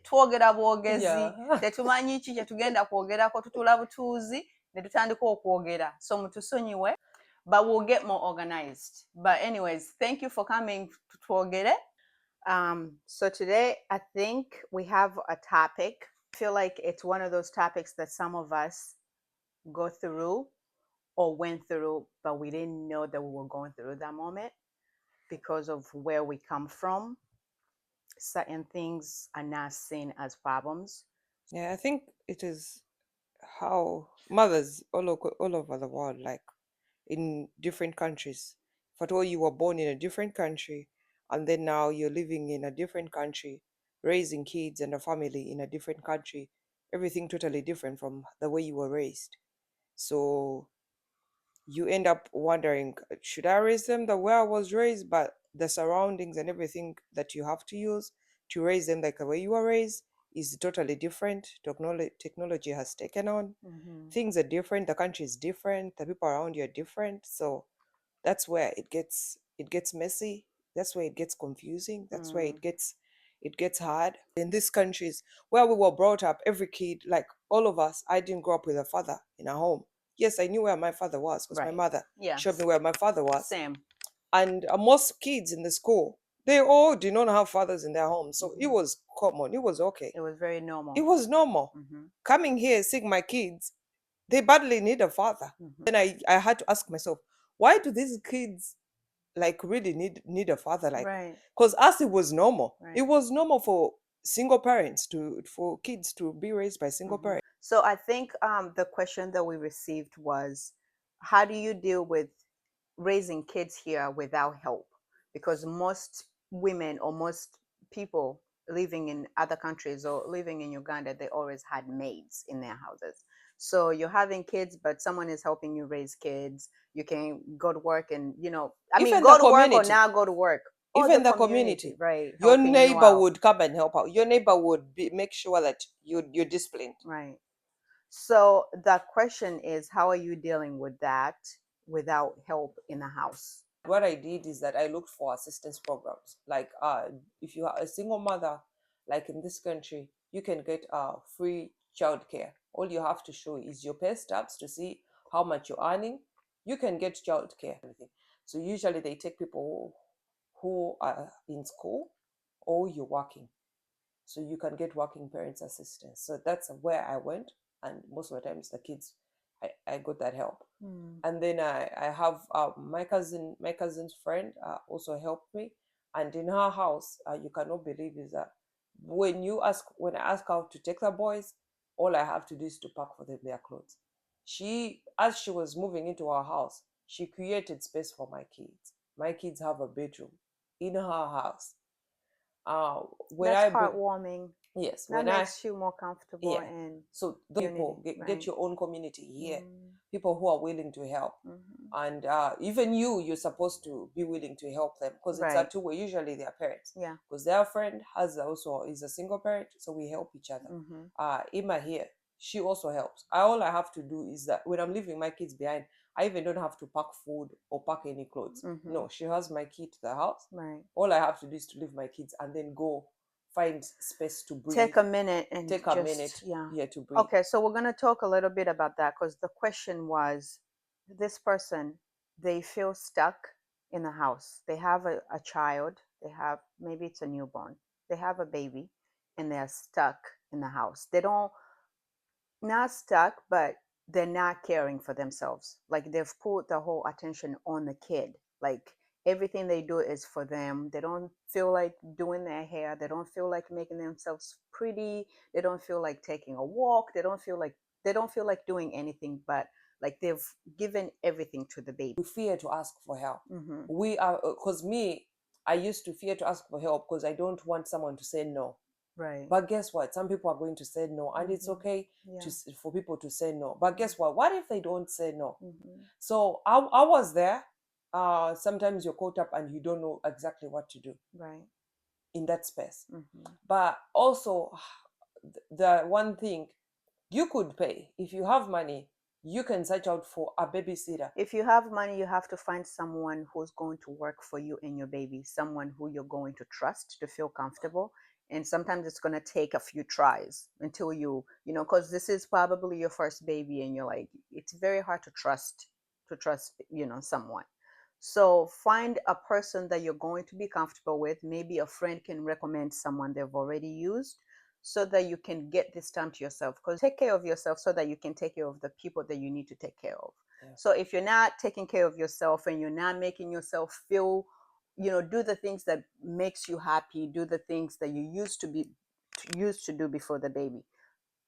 twogera bwogezi Yeah. tetumanyi ki kye tugenda kwogerako tutula butuuzi ne tutandika okwogera so mutusonyiwe but we'll get more organized but anyways thank you for coming to twogere. So today I think we have a topic. I feel like it's one of those topics that some of us go through or went through but we didn't know that we were going through that moment because of where we come from. Certain things are not seen as problems. Yeah, I think it is how mothers all over the world, like in different countries. For all you were born in a different country, and then now you're living in a different country, raising kids and a family in a different country, everything totally different from the way you were raised. So you end up wondering, should I raise them the way I was raised? But the surroundings and everything that you have to use to raise them like the way you were raised is totally different. Technology has taken on. Things are different. The country is different. The people around you are different. So that's where it gets messy. That's where it gets confusing. That's where it gets hard. In these countries where we were brought up, every kid, like all of us, I didn't grow up with a father in a home. Yes, I knew where my father was because my mother showed me where my father was. Same. And most kids in the school, they all did not have fathers in their home. So it was common. It was okay. It was very normal. It was normal. Coming here, seeing my kids, they badly need a father. Then I had to ask myself, why do these kids like really need a father? Like, because us, it was normal. It was normal for single parents for kids to be raised by single parents. So I think the question that we received was, how do you deal with raising kids here without help? Because most women or most people living in other countries or living in Uganda, they always had maids in their houses. So you're having kids, but someone is helping you raise kids. You can go to work and, Even go the to work or community. now go to work. Even the community, right? Your helping you neighbor out. would come and help out. Your neighbor would make sure that you're disciplined. Right. So the question is, how are you dealing with that without help in the house? What I did is that I looked for assistance programs. Like if you are a single mother, like in this country, you can get free childcare. All you have to show is your pay stubs to see how much you're earning. You can get childcare. So usually they take people who are in school or you're working. So you can get working parents assistance. So that's where I went, and most of the times the kids, I got that help. And then I have my cousin's friend also helped me, and in her house, you cannot believe is that when I ask her to take the boys, all I have to do is to pack for them their clothes. As she was moving into our house, she created space for my kids. My kids have a bedroom in her house. That's heartwarming. Yes, that makes you more comfortable. Yeah. And so the people get your own community here, people who are willing to help, and even you're supposed to be willing to help them, because it's a two-way. Usually their parents, because their friend is a single parent, so we help each other. Emma here, she also helps. All I have to do is that when I'm leaving my kids behind, I even don't have to pack food or pack any clothes. No, she has my key to the house. All I have to do is to leave my kids and then go find space to breathe. Take a minute and to breathe. Okay, so we're going to talk a little bit about that, because the question was, this person, they feel stuck in the house. They have a child. They have, maybe it's a newborn. They have a baby and they're stuck in the house. Not stuck, but they're not caring for themselves. Like, they've put the whole attention on the kid. Like, everything they do is for them. They don't feel like doing their hair. They don't feel like making themselves pretty. They don't feel like taking a walk. They don't feel like doing anything, but like they've given everything to the baby. We fear to ask for help. We are, because I used to fear to ask for help because I don't want someone to say no. Right. But guess what? Some people are going to say no, and it's okay for people to say no. But guess what? What if they don't say no? So I was there. Sometimes you're caught up and you don't know exactly what to do. Right. In that space. But also, the one thing, you could pay. If you have money, you can search out for a babysitter. If you have money, you have to find someone who's going to work for you and your baby, someone who you're going to trust to feel comfortable, And sometimes it's going to take a few tries until because this is probably your first baby, and you're like, it's very hard to trust someone. So find a person that you're going to be comfortable with. Maybe a friend can recommend someone they've already used, so that you can get this time to yourself. Because take care of yourself so that you can take care of the people that you need to take care of. Yeah. So if you're not taking care of yourself, and you're not making yourself feel, do the things that makes you happy, do the things that you used to do before the baby,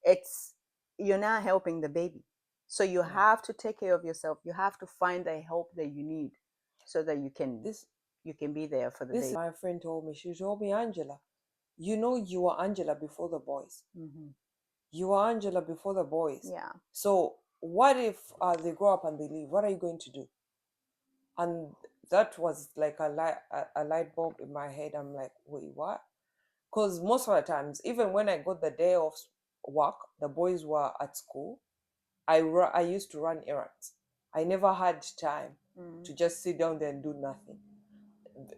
it's you're not helping the baby. So you Yeah. have to take care of yourself. You have to find the help that you need, so that you can be there for the This baby. my friend told me. She told me, Angela, you were Angela before the boys. Hmm. You were Angela before the boys. Yeah. So what if they grow up and they leave? What are you going to do? And that was like a light bulb in my head. I'm like, wait, what? Because most of the times, even when I got the day off work, the boys were at school. I used to run errands. I never had time to just sit down there and do nothing.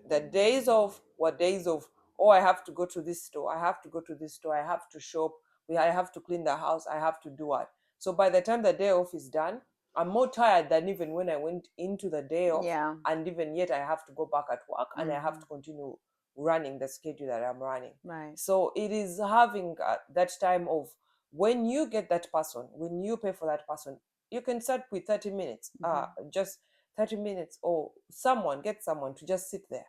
The days of were days of, oh, I have to go to this store, I have to go to this store, I have to shop, I have to clean the house, I have to do what. So by the time the day off is done, I'm more tired than even when I went into the day off. Yeah. And even yet I have to go back at work, and I have to continue running the schedule that I'm running. Right. So it is having that time of, when you get that person, when you pay for that person, you can start with 30 minutes, just 30 minutes, or get someone to just sit there,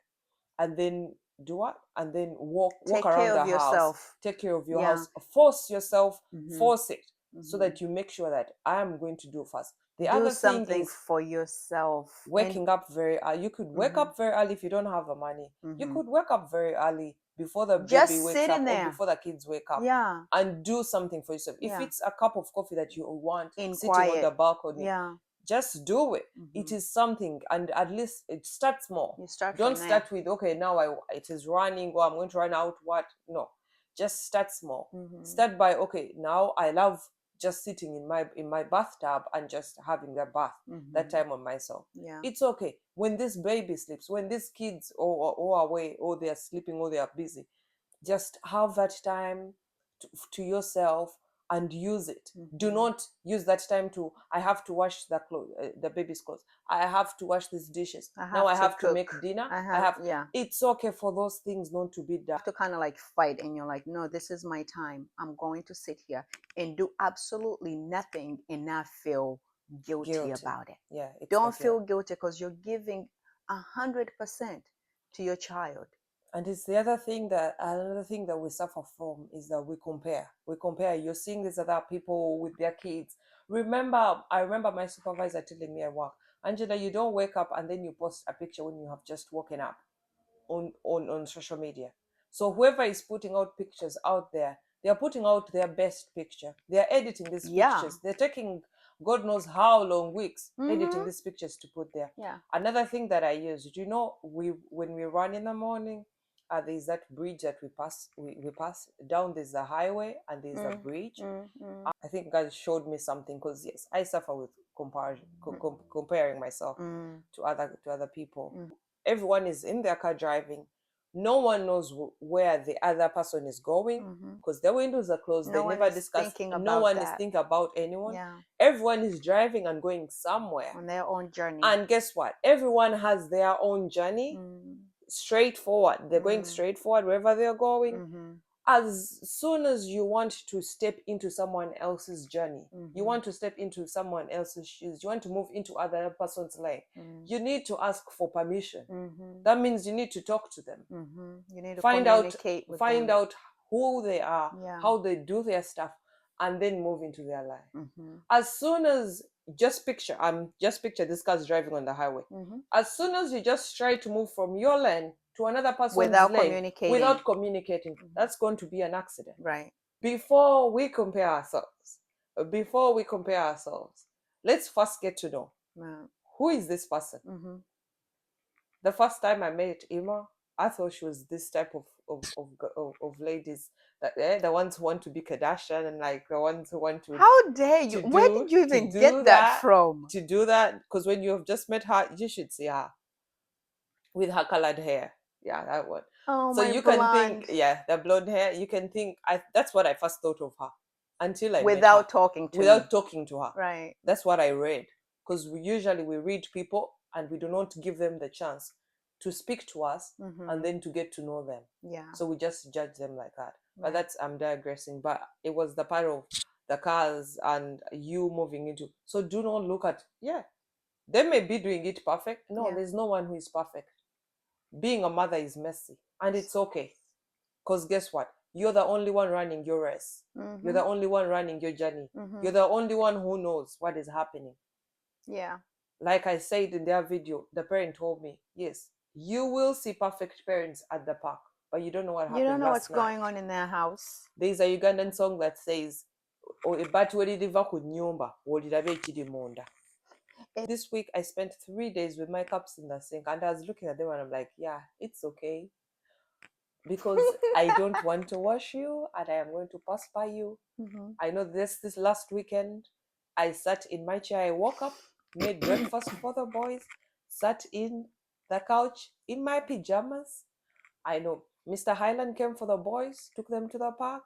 and then do what, and then walk Take care around of the house, yourself. take care of your Yeah. house, force yourself, Hmm. force it, so Hmm. that you make sure that I am going to do first. The Do other thing something is for yourself. And waking up very early. You could wake hmm up very early if you don't have the money. You hmm could wake up very early before the baby just wakes up, sitting or there. before the kids wake up, Yeah. and do something for yourself. If Yeah. it's a cup of coffee that you want In sitting on the quiet. balcony, Yeah. just do it. It Hmm. is something, and at least it starts small. You start Don't from there. start with, okay, now it is running, or I'm going to run out. What? No, just start small. Hmm. Start by, okay, now I love just sitting in my bathtub and just having that bath, that Hmm. time on myself. Yeah. It's okay when this baby sleeps, when these kids or away, or they are sleeping, or they are busy. Just have that time to yourself, and use it. Do Hmm. not use that time to, I have to wash the baby's clothes, I have to wash these dishes, I now have I to have to cook. make dinner, I I have, have. yeah. It's okay for those things not to be done. To kind of like fight, and you're like, no, this is my time. I'm going to sit here and do absolutely nothing and not feel guilty Guilty. about it. Yeah, it's the Don't guilt. feel guilty, because you're giving 100% to your child. And it's another thing that we suffer from, is that we compare. You're seeing these other people with their kids. I remember my supervisor telling me at work, Angela, you don't wake up and then you post a picture when you have just woken up on social media. So whoever is putting out pictures out there, they are putting out their best picture. They are editing these Yeah. pictures. They're taking God knows how long weeks editing Mm-hmm. these pictures to put there. Yeah. Another thing that I use, do you know, when we run in the morning, there's that bridge that we pass down. There's a highway and there's a Mm, bridge. mm, mm, I think God showed me something, because yes, I suffer with comparison, comparing myself mm, to other people. mm, Everyone is in their car driving. No one knows where the other person is going, mm-hmm. because their windows are closed. They No one never is discuss. thinking No about one is that. thinking about anyone. Yeah. Everyone is driving and going somewhere. On their own journey. And guess what? Everyone has their own journey, Mm, straightforward. They're going mm, straightforward wherever they're going. mm-hmm. As soon as you want to step into someone else's journey, you Mm-hmm. want to step into someone else's shoes, you want to move into other person's lane, Mm, you need to ask for permission. mm-hmm. That means you need to talk to them, Mm-hmm. You need to find out communicate with find them. out who they are, Yeah. how they do their stuff, and then move into their life. Mm-hmm. As soon as, just picture this car's driving on the highway. Mm-hmm. As soon as you just try to move from your lane to another person's Without lane communicating. without communicating, Mhm. that's going to be an accident. Right. Before we compare ourselves, let's first get to know, Right. who is this person. Mm-hmm. The first time I met Emma, I thought she was this type of ladies that, the ones who want to be Kardashian, and like the ones who want to How dare you? to Where do did you to even do get that that from? to do that. Because when you have just met her, you should see her with her colored hair. Yeah, that one. Oh, So my you can think, blonde. yeah, the blonde hair, you can think, that's what I first thought of her until I met her Without talking to me. without talking to her. Right. That's what I read. Because usually we read people and we do not give them the chance to speak to us and Mm-hmm. then to get to know them. Yeah. So we just judge them like that. But Right. that's, I'm digressing. But it was the part of the cars and you moving into. So do not look at, yeah, they may be doing it perfect. No, Yeah. there's no one who is perfect. Being a mother is messy and it's okay. Because guess what? You're the only one running your race. You're Mm-hmm. the only one running your journey. Mm-hmm. You're the only one who knows what is happening. Yeah. Like I said in their video, the parent told me, yes, you will see perfect parents at the park, but you don't know what You don't happened know what's last night. going on in their house. There's a Ugandan song that says, ebbaati we liriva ku nnyumba w'oliraba ekiri munda. This week I spent 3 days with my cups in the sink and I was looking at them and I'm like, yeah, it's okay. Because I don't want to wash you and I am going to pass by you. Mm-hmm. I know this last weekend, I sat in my chair. I woke up, made breakfast for the boys, sat in the couch in my pajamas. I know Mr. Highland came for the boys, took them to the park,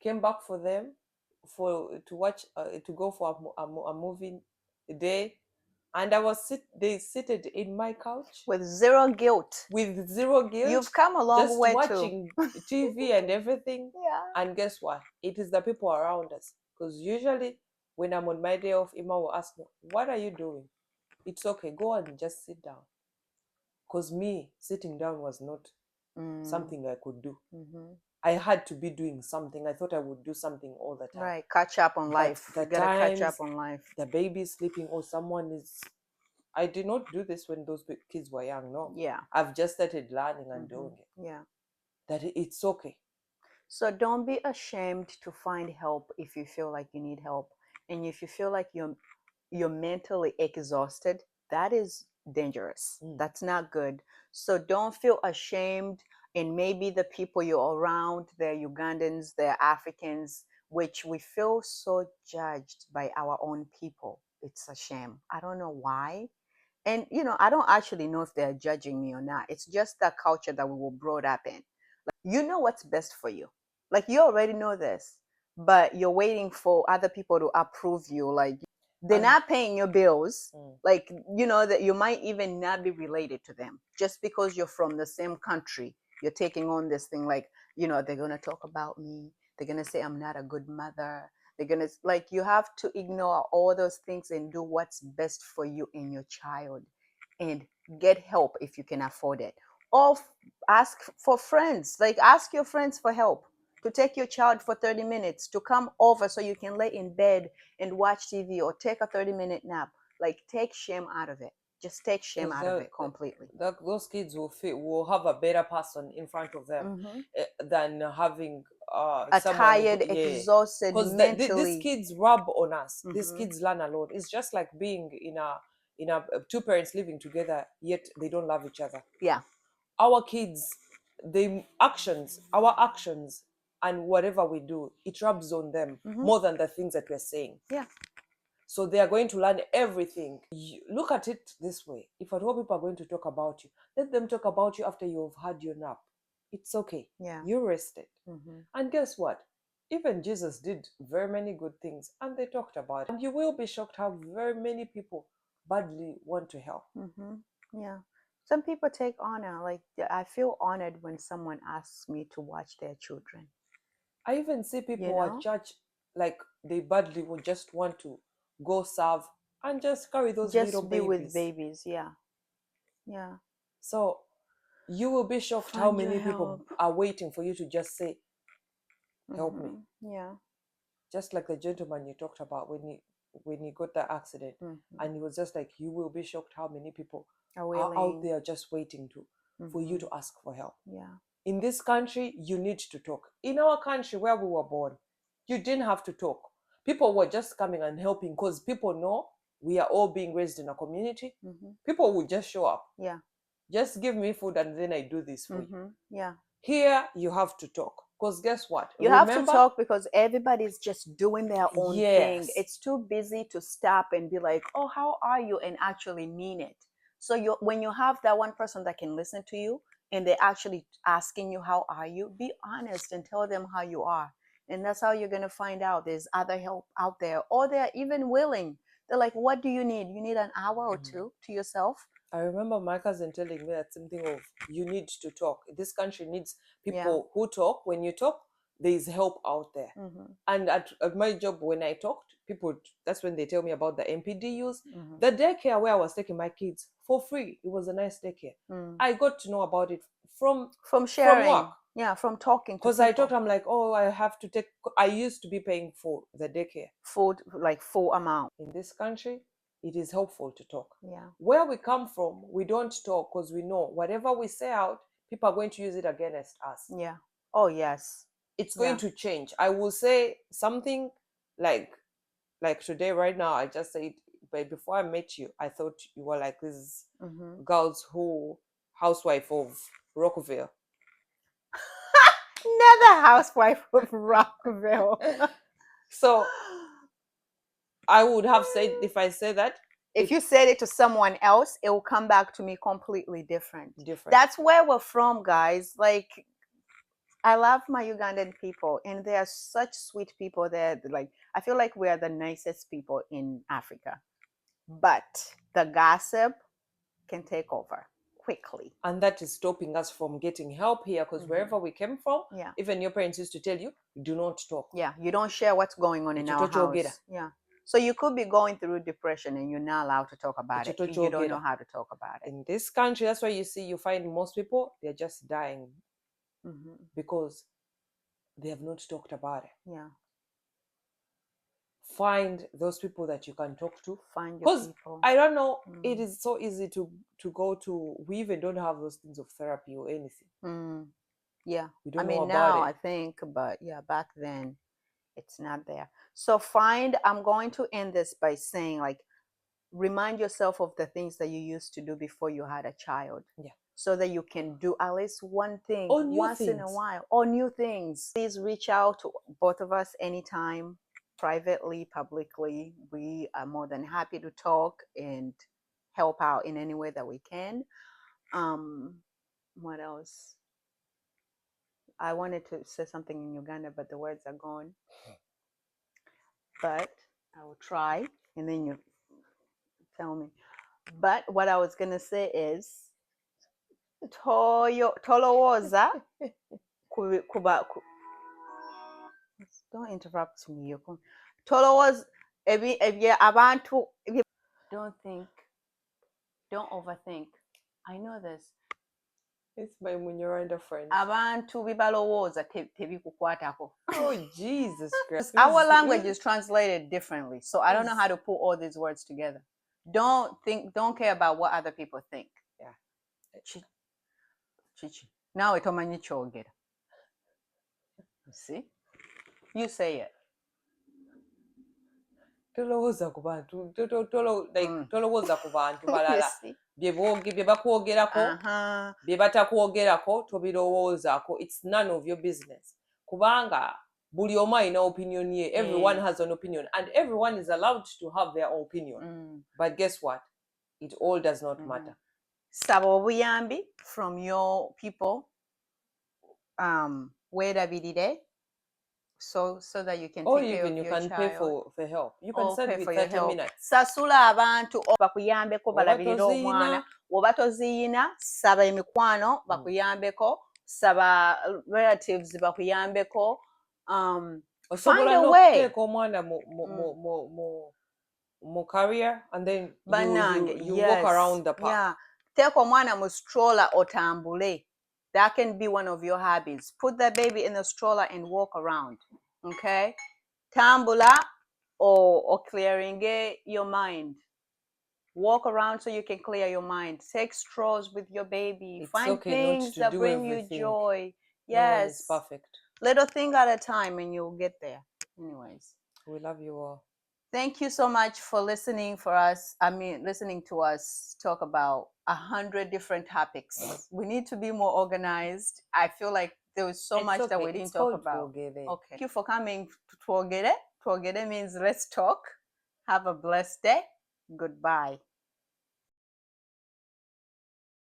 came back for them to watch to go for a movie day, and I was they seated in my couch With zero guilt. with zero guilt, You've come a long just way too. watching TV and everything. Yeah. And guess what? It is the people around us. Because usually when I'm on my day off, Ima will ask me, what are you doing? It's okay, go and just sit down. Because me, sitting down was not Mm. something I could do. Mm-hmm. I had to be doing something. I thought I would do something all the time. Right. Catch up on But life. the You gotta catch up times on life. the baby is sleeping or someone is, I did not do this when those kids were young. No. Yeah. I've just started learning and Mm-hmm. doing it. Yeah. That it's okay. So don't be ashamed to find help if you feel like you need help. And if you feel like you're mentally exhausted, that is dangerous. That's not good. So don't feel ashamed. And maybe the people you're around, they're Ugandans, they're Africans, which we feel so judged by our own people. It's a shame. I don't know why. And I don't actually know if they're judging me or not. It's just the culture that we were brought up in. You know what's best for you. Like you already know this, but you're waiting for other people to approve you. Like they're And not paying your bills. Like that you might even not be related to them just because you're from the same country. You're taking on this thing like they're gonna talk about me. They're gonna say I'm not a good mother. They're gonna like you have to ignore all those things and do what's best for you and your child, and get help if you can afford it, or ask for friends, like ask your friends for help to take your child for 30 minutes to come over so you can lay in bed and watch TV or take a 30-minute nap. Like take shame out of it. Just take shame because out of it completely. those kids will have a better person in front of them Mm-hmm. than having A someone who, tired, yeah. exhausted Because these mentally. kids rub on us. These Mm-hmm. kids learn alone. It's just like being in a two parents living together, yet they don't love each other. Yeah. Our kids, our actions and whatever we do, it rubs on them Mm-hmm. more than the things that we're saying. Yeah. So they are going to learn everything. Look at it this way. If at all people are going to talk about you, let them talk about you after you've had your nap. It's okay. Yeah. You rested. Mm-hmm. And guess what? Even Jesus did very many good things and they talked about it. And you will be shocked how very many people badly want to help. Mm-hmm. Yeah. Some people take honor. Like I feel honored when someone asks me to watch their children. I even see You people at know, church like they badly would just want to go serve and just carry those little just be with babies. babies. Yeah. Yeah. So you will be shocked how Find your many people help. are waiting for you to just say, help me. Mm-hmm. Yeah. Just like the gentleman you talked about when he got the accident. Mm-hmm. And he was just like, you will be shocked how many people Are are out willing. there just waiting for you Mm-hmm. to ask for help. Yeah. In this country, you need to talk. In our country where we were born, you didn't have to talk. People were just coming and helping because people know we are all being raised in a community. Mm-hmm. People would just show up. Yeah. Just give me food and then I do this for you. Mm-hmm. Yeah. Here, you have to talk. Because guess what? You have to Remember? talk because everybody's just doing their own thing. Yes. It's too busy to stop and be like, "Oh, how are you?" and actually mean it. So when you have that one person that can listen to you, and they're actually asking you, how are you? Be honest and tell them how you are. And that's how you're going to find out there's other help out there, or they're even willing. They're like, what do you need? You need an hour or two to yourself? I remember my cousin telling me that something of, you need to talk. This country needs Yeah. people who talk. When you talk, there is help out there. And at my job, when I talked, people, that's when they tell me about the MPDUs. The daycare where I was taking my kids for free, it was a nice daycare. I got to know about it from sharing. work. Yeah, from talking to Because people. I talked, I'm like, oh, I have to take, I used to be paying for the daycare. Food, like full amount. In this country, it is helpful to talk. Yeah. Where we come from, we don't talk because we know whatever we say out, people are going to use it against us. Yeah. Oh, yes. It's going to change. I will say something like today, right now, I just said, but before I met you, I thought you were like these girls who, housewife of Rockville. Never housewife of Rockville. So I would have said, if I say that, if you said it to someone else, it will come back to me completely different. That's where we're from, guys. Like, I love my Ugandan people, and they are such sweet people. They're like, I feel like we are the nicest people in Africa, but the gossip can take over quickly, and that is stopping us from getting help here, because wherever we came from, even your parents used to tell you, do not talk. Yeah, you don't share what's going on in our house. Yeah. So you could be going through depression and you're not allowed to talk about it. You don't know how to talk about it. In this country, that's why you find most people, they're just dying because they have not talked about it. Yeah. Find those people that you can talk to. Find your people. Because I don't know, it is so easy to go to, we even don't have those things of therapy or anything. Yeah. We don't I know mean, about now it. I think, but yeah, back then it's not there. So I'm going to end this by saying, like, remind yourself of the things that you used to do before you had a child. Yeah. So that you can do at least one thing once in a while, or new things. Please reach out to both of us anytime, privately, publicly. We are more than happy to talk and help out in any way that we can. What else? I wanted to say something in Uganda, but the words are gone. But I will try, and then you tell me. But what I was gonna say is, tolowooza kuba don't interrupt me. Tolowooza ebye abantu. Don't think. Don't overthink. I know this. It's my Munyaranda friend. Abantu bibalowooza tebikukwatako. Oh, Jesus Christ. Our language is translated differently, so I don't know how to put all these words together. Don't care about what other people think. Yeah. Chichi. Now etomanyi kyogera. See? You say it. Tolowooza ku bantu, tolowooza ku bantu balala bye bakwogerako, bye batakwogerako, tobirowoozaako. It's none of your business. Kubanga buli omu alina opinion ye. Everyone has an opinion, and everyone is allowed to have their opinion. But guess what? It all does not matter. Saba obuyambi from your people. Weerabirire. So that you can take care of your child. Or even you can pay for help. You can send with 30 minutes. Sasula abantu bakuyambeko balabirire omwana. Woba toziyina, saba emikwano bakuyambeko, saba relatives bakuyambeko. Find a way. Take omwana mu career, and then you walk around the park. Yeah. Take omwana mu stroller otambule. That can be one of your hobbies. Put the baby in the stroller and walk around. Okay? Tambula or clearing your mind. Walk around so you can clear your mind. Take strolls with your baby. It's Find things that bring you joy. Yes. No one is perfect. Little thing at a time and you'll get there. Anyways. We love you all. Thank you so much for listening listening to us talk about 100 different topics. We need to be more organized. I feel like there was so much that we didn't talk about. Okay. Thank you for coming to Twogere. Twogere means let's talk. Have a blessed day. Goodbye.